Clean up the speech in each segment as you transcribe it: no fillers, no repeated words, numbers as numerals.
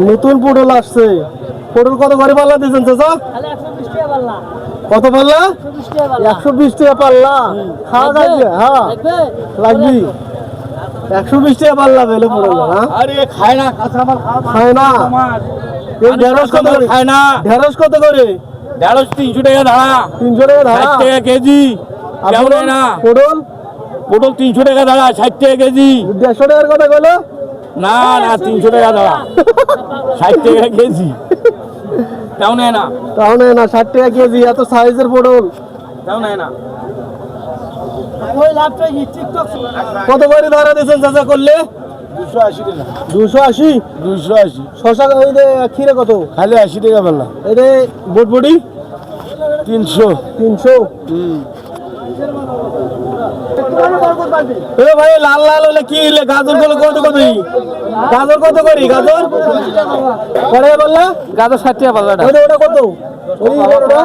নতুন পটল আসছে। পটল কত করে পাল্লা দিয়েছেন চাচা? কত পাল্লা? 120 টাকা পাল্লা। খাওয়া যাবে? হ্যাঁ লাগবি। 120 টাকা পাল্লা পেলে পটল না? আরে খায় না, কাঁচামাল খায় না। এই ঢেঁড়স কত করে? খায় না। ঢেঁড়স কত করে? ঢেঁড়স 300 টাকা ধারা, 300 টাকা ধারা। 60 টাকা কেজি। আর কেমন পটল? না? পটল পটল 300 টাকা ধারা, 60 টাকা কেজি। 150 টাকার কথা কইলো? না না, 300 টাকা ধারা, 60 টাকা কেজি। কেমন না? তাহলে না 60 টাকা কেজি এত সাইজের পটল। কেমন না? কত করে ধরা দিয়েছেন চাচা করলে? 280 টাকা। 280? 280। শশা ওই যে ক্ষীরে কত? খালি 80 টাকা পাল্লা। এই যে বটবটি 300। 300। এ ভাই লাল লাল হলে কি হলে গাজর গুলো কত করি? গাজর কত করি? গাজর করে বললা? গাজর 60 টাকা পাল্লাটা। ওটা কত? ওই বড়টা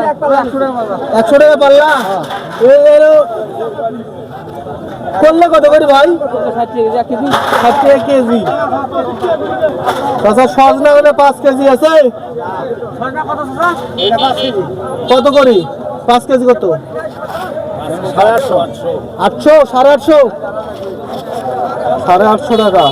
100 টাকা পাল্লা। এই এলো করলে কত করি ভাই? 60 টাকা কেজি। আচ্ছা সজনা হলে 5 কেজি আছে? কত করি? 5 কেজি কত? 800। 800? 850 টাকা।